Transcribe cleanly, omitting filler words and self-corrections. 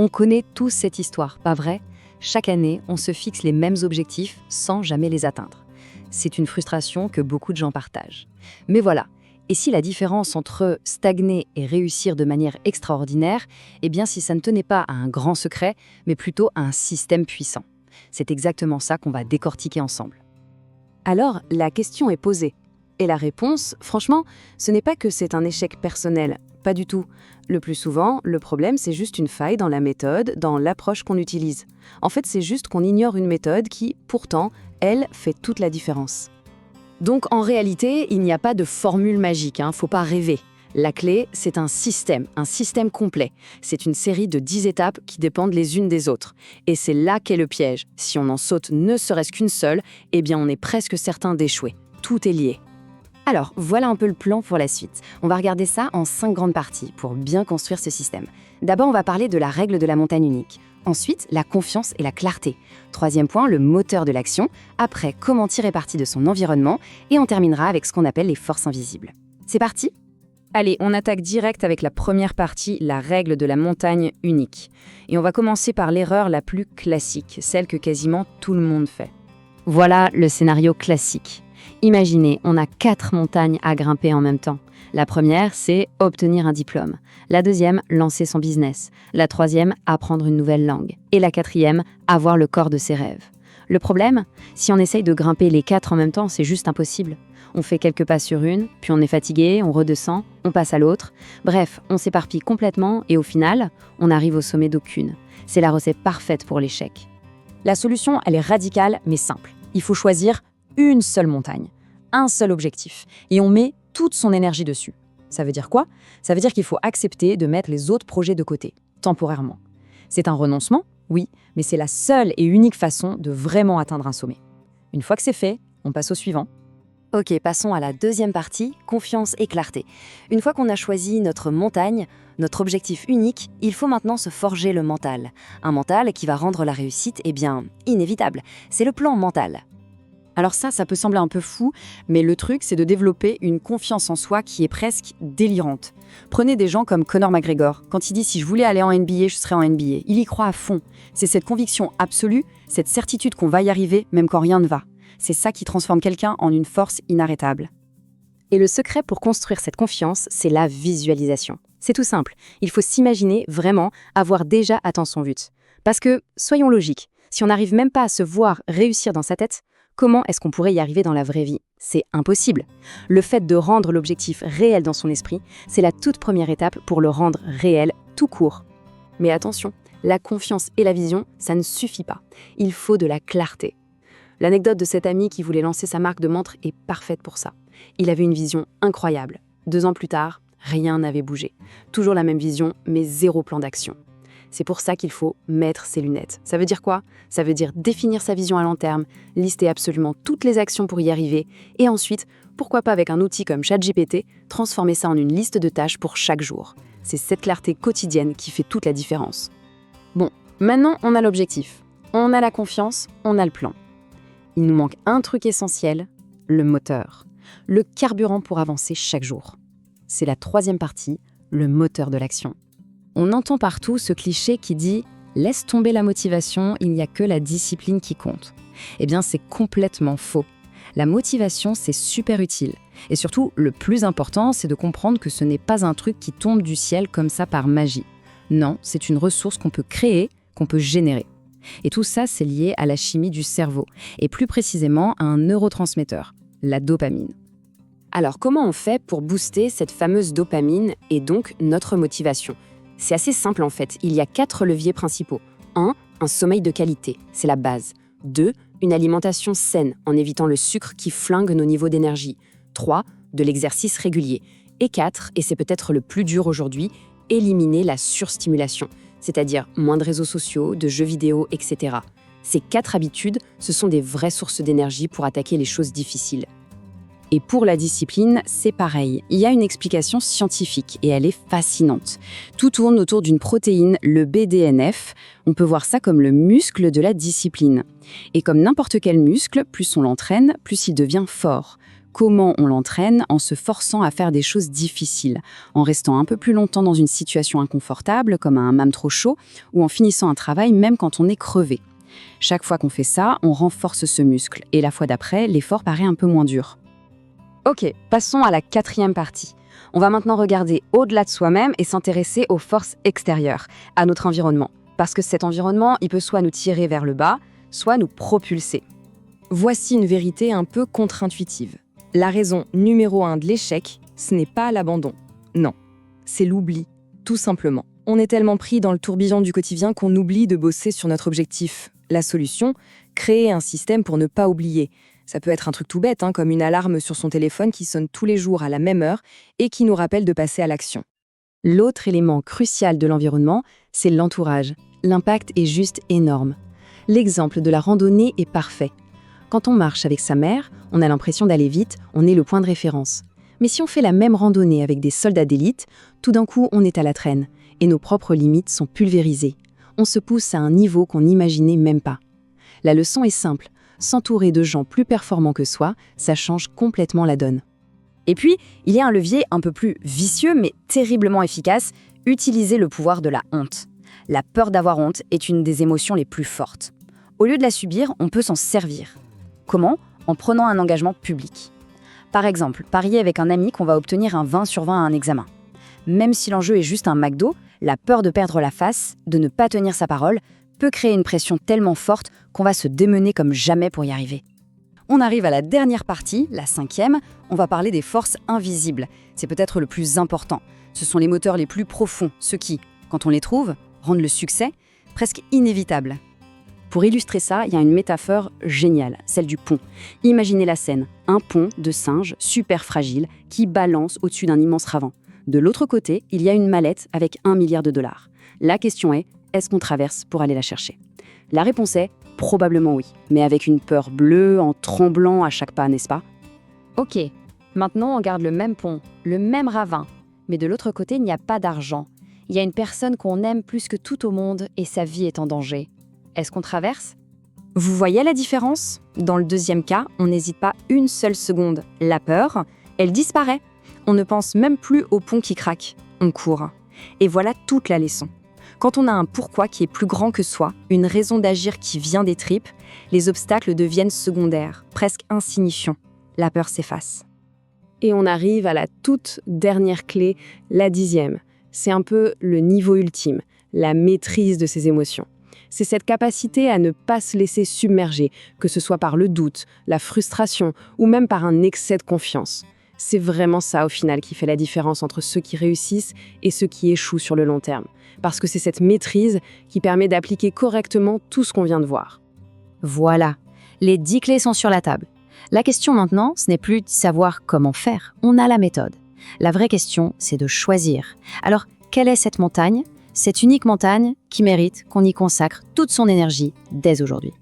On connaît tous cette histoire, pas vrai? Chaque année, on se fixe les mêmes objectifs sans jamais les atteindre. C'est une frustration que beaucoup de gens partagent. Mais voilà, et si la différence entre stagner et réussir de manière extraordinaire, eh bien si ça ne tenait pas à un grand secret, mais plutôt à un système puissant. C'est exactement ça qu'on va décortiquer ensemble. Alors, la question est posée. Et la réponse, franchement, ce n'est pas que c'est un échec personnel, pas du tout. Le plus souvent, le problème, c'est juste une faille dans la méthode, dans l'approche qu'on utilise. En fait, c'est juste qu'on ignore une méthode qui, pourtant, elle, fait toute la différence. Donc, en réalité, il n'y a pas de formule magique, faut pas rêver. La clé, c'est un système complet. C'est une série de 10 étapes qui dépendent les unes des autres. Et c'est là qu'est le piège. Si on en saute ne serait-ce qu'une seule, eh bien on est presque certain d'échouer. Tout est lié. Alors, voilà un peu le plan pour la suite. On va regarder ça en 5 grandes parties pour bien construire ce système. D'abord, on va parler de la règle de la montagne unique. Ensuite, la confiance et la clarté. Troisième point, le moteur de l'action. Après, comment tirer parti de son environnement. Et on terminera avec ce qu'on appelle les forces invisibles. C'est parti ? Allez, on attaque direct avec la première partie, la règle de la montagne unique. Et on va commencer par l'erreur la plus classique, celle que quasiment tout le monde fait. Voilà le scénario classique. Imaginez, on a 4 montagnes à grimper en même temps. La première, c'est obtenir un diplôme. La deuxième, lancer son business. La troisième, apprendre une nouvelle langue. Et la quatrième, avoir le corps de ses rêves. Le problème, si on essaye de grimper les 4 en même temps, c'est juste impossible. On fait quelques pas sur une, puis on est fatigué, on redescend, on passe à l'autre. Bref, on s'éparpille complètement et au final, on arrive au sommet d'aucune. C'est la recette parfaite pour l'échec. La solution, elle est radicale mais simple. Il faut choisir une seule montagne, un seul objectif, et on met toute son énergie dessus. Ça veut dire quoi? Ça veut dire qu'il faut accepter de mettre les autres projets de côté, temporairement. C'est un renoncement, oui, mais c'est la seule et unique façon de vraiment atteindre un sommet. Une fois que c'est fait, on passe au suivant. Ok, passons à la deuxième partie, confiance et clarté. Une fois qu'on a choisi notre montagne, notre objectif unique, il faut maintenant se forger le mental. Un mental qui va rendre la réussite, inévitable. C'est le plan mental. Alors ça peut sembler un peu fou, mais le truc, c'est de développer une confiance en soi qui est presque délirante. Prenez des gens comme Conor McGregor. Quand il dit « si je voulais aller en NBA, je serais en NBA », il y croit à fond. C'est cette conviction absolue, cette certitude qu'on va y arriver, même quand rien ne va. C'est ça qui transforme quelqu'un en une force inarrêtable. Et le secret pour construire cette confiance, c'est la visualisation. C'est tout simple. Il faut s'imaginer vraiment avoir déjà atteint son but. Parce que, soyons logiques, si on n'arrive même pas à se voir réussir dans sa tête, comment est-ce qu'on pourrait y arriver dans la vraie vie? C'est impossible. Le fait de rendre l'objectif réel dans son esprit, c'est la toute première étape pour le rendre réel tout court. Mais attention, la confiance et la vision, ça ne suffit pas. Il faut de la clarté. L'anecdote de cet ami qui voulait lancer sa marque de montres est parfaite pour ça. Il avait une vision incroyable. 2 ans plus tard, rien n'avait bougé. Toujours la même vision, mais 0 plan d'action. C'est pour ça qu'il faut mettre ses lunettes. Ça veut dire quoi? Ça veut dire définir sa vision à long terme, lister absolument toutes les actions pour y arriver, et ensuite, pourquoi pas avec un outil comme ChatGPT, transformer ça en une liste de tâches pour chaque jour. C'est cette clarté quotidienne qui fait toute la différence. Bon, maintenant on a l'objectif. On a la confiance, on a le plan. Il nous manque un truc essentiel, le moteur. Le carburant pour avancer chaque jour. C'est la 3e partie, le moteur de l'action. On entend partout ce cliché qui dit « laisse tomber la motivation, il n'y a que la discipline qui compte ». Eh bien, c'est complètement faux. La motivation, c'est super utile. Et surtout, le plus important, c'est de comprendre que ce n'est pas un truc qui tombe du ciel comme ça par magie. Non, c'est une ressource qu'on peut créer, qu'on peut générer. Et tout ça, c'est lié à la chimie du cerveau, et plus précisément à un neurotransmetteur, la dopamine. Alors, comment on fait pour booster cette fameuse dopamine et donc notre motivation? C'est assez simple en fait, il y a 4 leviers principaux. 1. Un sommeil de qualité, c'est la base. 2. Une alimentation saine, en évitant le sucre qui flingue nos niveaux d'énergie. 3. De l'exercice régulier. Et 4, et c'est peut-être le plus dur aujourd'hui, éliminer la surstimulation, c'est-à-dire moins de réseaux sociaux, de jeux vidéo, etc. Ces 4 habitudes, ce sont des vraies sources d'énergie pour attaquer les choses difficiles. Et pour la discipline, c'est pareil. Il y a une explication scientifique et elle est fascinante. Tout tourne autour d'une protéine, le BDNF. On peut voir ça comme le muscle de la discipline. Et comme n'importe quel muscle, plus on l'entraîne, plus il devient fort. Comment on l'entraîne? En se forçant à faire des choses difficiles, en restant un peu plus longtemps dans une situation inconfortable, comme un hammam trop chaud, ou en finissant un travail même quand on est crevé. Chaque fois qu'on fait ça, on renforce ce muscle, et la fois d'après, l'effort paraît un peu moins dur. Ok, passons à la 4e partie. On va maintenant regarder au-delà de soi-même et s'intéresser aux forces extérieures, à notre environnement. Parce que cet environnement, il peut soit nous tirer vers le bas, soit nous propulser. Voici une vérité un peu contre-intuitive. La raison numéro 1 de l'échec, ce n'est pas l'abandon. Non, c'est l'oubli, tout simplement. On est tellement pris dans le tourbillon du quotidien qu'on oublie de bosser sur notre objectif. La solution, créer un système pour ne pas oublier. Ça peut être un truc tout bête, comme une alarme sur son téléphone qui sonne tous les jours à la même heure et qui nous rappelle de passer à l'action. L'autre élément crucial de l'environnement, c'est l'entourage. L'impact est juste énorme. L'exemple de la randonnée est parfait. Quand on marche avec sa mère, on a l'impression d'aller vite, on est le point de référence. Mais si on fait la même randonnée avec des soldats d'élite, tout d'un coup, on est à la traîne et nos propres limites sont pulvérisées. On se pousse à un niveau qu'on n'imaginait même pas. La leçon est simple. S'entourer de gens plus performants que soi, ça change complètement la donne. Et puis, il y a un levier un peu plus vicieux mais terriblement efficace, utiliser le pouvoir de la honte. La peur d'avoir honte est une des émotions les plus fortes. Au lieu de la subir, on peut s'en servir. Comment? En prenant un engagement public. Par exemple, parier avec un ami qu'on va obtenir un 20 sur 20 à un examen. Même si l'enjeu est juste un McDo, la peur de perdre la face, de ne pas tenir sa parole, peut créer une pression tellement forte qu'on va se démener comme jamais pour y arriver. On arrive à la dernière partie, la 5e, on va parler des forces invisibles. C'est peut-être le plus important. Ce sont les moteurs les plus profonds, ceux qui, quand on les trouve, rendent le succès presque inévitable. Pour illustrer ça, il y a une métaphore géniale, celle du pont. Imaginez la scène, un pont de singe super fragile qui balance au-dessus d'un immense ravin. De l'autre côté, il y a une mallette avec 1 milliard de dollars. La question est-ce qu'on traverse pour aller la chercher? La réponse est probablement oui, mais avec une peur bleue, en tremblant à chaque pas, n'est-ce pas? Ok, maintenant on garde le même pont, le même ravin, mais de l'autre côté, il n'y a pas d'argent. Il y a une personne qu'on aime plus que tout au monde et sa vie est en danger. Est-ce qu'on traverse? Vous voyez la différence? Dans le deuxième cas, on n'hésite pas une seule seconde. La peur, elle disparaît. On ne pense même plus au pont qui craque. On court. Et voilà toute la leçon. Quand on a un pourquoi qui est plus grand que soi, une raison d'agir qui vient des tripes, les obstacles deviennent secondaires, presque insignifiants. La peur s'efface. Et on arrive à la toute dernière clé, la 10e. C'est un peu le niveau ultime, la maîtrise de ses émotions. C'est cette capacité à ne pas se laisser submerger, que ce soit par le doute, la frustration ou même par un excès de confiance. C'est vraiment ça au final qui fait la différence entre ceux qui réussissent et ceux qui échouent sur le long terme. Parce que c'est cette maîtrise qui permet d'appliquer correctement tout ce qu'on vient de voir. Voilà, les 10 clés sont sur la table. La question maintenant, ce n'est plus de savoir comment faire, on a la méthode. La vraie question, c'est de choisir. Alors, quelle est cette montagne? Cette unique montagne qui mérite qu'on y consacre toute son énergie dès aujourd'hui.